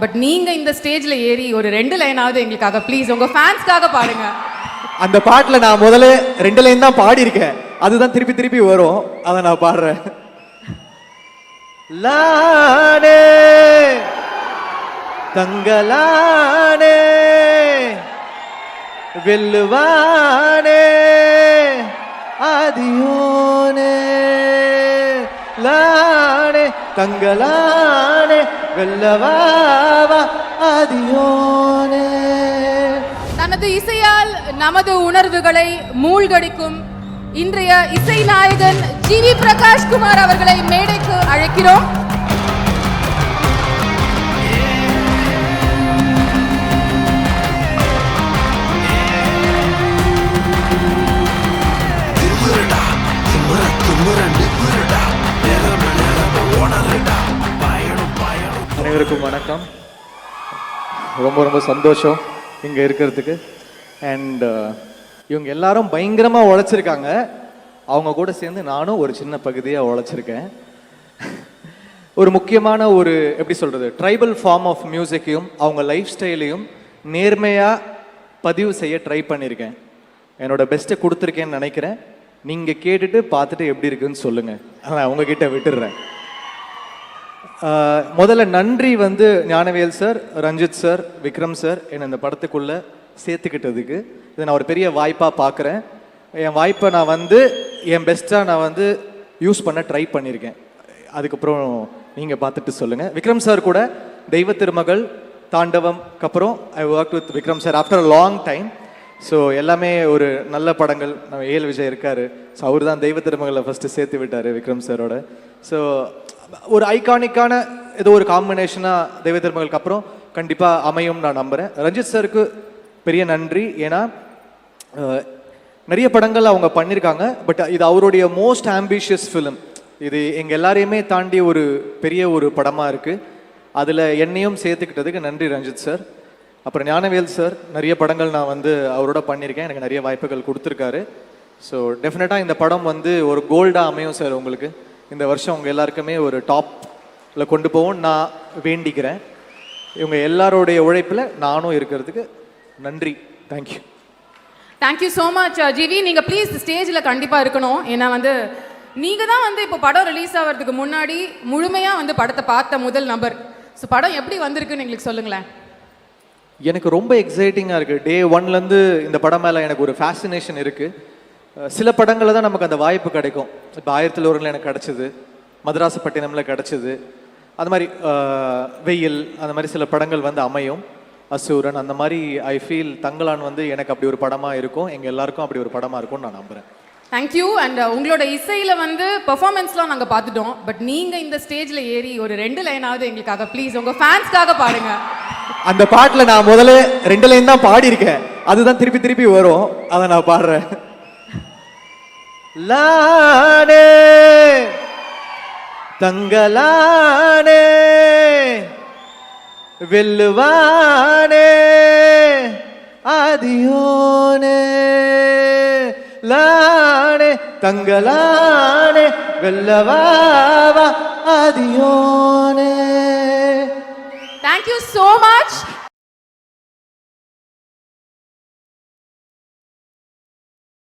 But நீங்க இந்த ஸ்டேஜ்ல ஏறி ஒரு 2 லைனாவது எங்களுக்காக ப்ளீஸ் உங்க ஃபேன்ஸ்க்காக பாடுங்க. அந்த பாட்டுல நான் முதல்ல 2 லைன் தான் பாடி இருக்கேன், அதுதான் திருப்பி திருப்பி வரும், அதை நான் பாடுறேன். லானே தங்கலானே வெல்லுவானே ஆதியோனே, லானே தங்கலானே வெல்லவாவா ஆதியோனே. தனது இசையால் நமது உணர்வுகளை மூழ்கடிக்கும் இன்றைய இசை நாயகன் ஜிவி பிரகாஷ் குமார் அவர்களை மேடைக்கு அழைக்கிறோம். அனைவருக்கும் வணக்கம். ரொம்ப ரொம்ப சந்தோஷம் இங்கே இருக்கிறதுக்கு. அண்ட் இவங்க எல்லாரும் பயங்கரமாக உழைச்சிருக்காங்க. அவங்க கூட சேர்ந்து நானும் ஒரு சின்ன பகுதியாக உழைச்சிருக்கேன். ஒரு முக்கியமான ஒரு எப்படி சொல்கிறது, ட்ரைபல் ஃபார்ம் ஆஃப் மியூசிக்கையும் அவங்க லைஃப் ஸ்டைலையும் நேர்மையாக பதிவு செய்ய ட்ரை பண்ணியிருக்கேன். என்னோட பெஸ்ட்டை கொடுத்துருக்கேன்னு நினைக்கிறேன். நீங்கள் கேட்டுட்டு பார்த்துட்டு எப்படி இருக்குன்னு சொல்லுங்கள். நான் உங்ககிட்ட விட்டுடுறேன். முதல்ல நன்றி வந்து Gnanavel sir, Ranjith sir, Vikram sir என்னை இந்த படத்துக்குள்ளே சேர்த்துக்கிட்டதுக்கு. இதை நான் ஒரு பெரிய வாய்ப்பாக பார்க்குறேன். என் வாய்ப்பை நான் வந்து என் பெஸ்ட்டாக நான் வந்து யூஸ் பண்ண ட்ரை பண்ணியிருக்கேன். அதுக்கப்புறம் நீங்கள் பார்த்துட்டு சொல்லுங்கள். விக்ரம் சார் கூட தெய்வ திருமகள், தாண்டவம்க்கு அப்புறம் I work with Vikram sir after a long time. So எல்லாமே ஒரு நல்ல படங்கள். நம்ம ஏஎல் விஜய் இருக்கார், ஸோ அவர் தான் தெய்வ திருமகளை ஃபஸ்ட்டு சேர்த்து விட்டார் விக்ரம் சாரோட. ஸோ ஒரு ஐகானிக்கான ஏதோ ஒரு காம்பினேஷனாக தெய்வ திருமகளுக்கு அப்புறம் கண்டிப்பாக அமையும் நான் நம்புகிறேன். ரஞ்சித் சாருக்கு பெரிய நன்றி. ஏன்னா நிறைய படங்கள் அவங்க பண்ணியிருக்காங்க, பட் இது அவருடைய மோஸ்ட் ஆம்பிஷியஸ் ஃபிலிம். இது எங்கள் எல்லாரையுமே தாண்டி ஒரு பெரிய ஒரு படமாக இருக்குது. அதில் என்னையும் சேர்த்துக்கிட்டதுக்கு நன்றி ரஞ்சித் சார். அப்புறம் ஞானவேல் சார், நிறைய படங்கள் நான் வந்து அவரோட பண்ணியிருக்கேன், எனக்கு நிறைய வாய்ப்புகள் கொடுத்துருக்காரு. ஸோ டெஃபினட்டாக இந்த படம் வந்து ஒரு கோல்டாக அமையும் சார். உங்களுக்கு இந்த வருஷம் உங்கள் எல்லாருக்குமே ஒரு டாப்பில் கொண்டு போவோம் நான் வேண்டிக்கிறேன். இவங்க எல்லாரோடைய உழைப்பில் நானும் இருக்கிறதுக்கு நன்றி. Thank you. Thank you so much GV. நீங்கள் ப்ளீஸ் ஸ்டேஜில் கண்டிப்பாக இருக்கணும். ஏன்னா வந்து நீங்கள் தான் வந்து இப்போ படம் ரிலீஸ் ஆகிறதுக்கு முன்னாடி முழுமையாக வந்து படத்தை பார்த்த முதல் நபர். ஸோ படம் எப்படி வந்திருக்குன்னு எங்களுக்கு சொல்லுங்களேன். எனக்கு ரொம்ப எக்ஸைட்டிங்காக இருக்குது. டே 1லேருந்து இந்த படம் மேலே எனக்கு ஒரு ஃபேசினேஷன் இருக்குது. சில படங்களில் தான் நமக்கு அந்த வாய்ப்பு கிடைக்கும். இப்போ 1001 எனக்கு கிடச்சிது, மதராசப்பட்டினமில் கிடச்சிது, அது மாதிரி வெயில், அந்த மாதிரி சில படங்கள் வந்து அமையும், அசூரன், அந்த மாதிரி. ஐ ஃபீல் தங்கலான் வந்து எனக்கு அப்படி ஒரு படமாக இருக்கும், எங்கள் எல்லாருக்கும் அப்படி ஒரு படமாக இருக்கும்னு நான் நம்புகிறேன். தேங்க்யூ. அண்ட் உங்களோட இசையில் வந்து பெர்ஃபார்மன்ஸ்லாம் நாங்கள் பார்த்துட்டோம், பட் நீங்கள் இந்த ஸ்டேஜில் ஏறி ஒரு 2 லைனாவது எங்களுக்காக ப்ளீஸ் உங்கள் ஃபேன்ஸ்க்காக பாடுங்க. அந்த பாட்டில் நான் முதல்ல 2 லைன் தான் பாடி இருக்கேன், அதுதான் திருப்பி திருப்பி வரும், அதை நான் பாடுறேன். லானே தங்கலானே வெல்லுவானே ஆதியோனே, லானே தங்கலானே வெல்லவாவா ஆதியோனே. Thank you so much.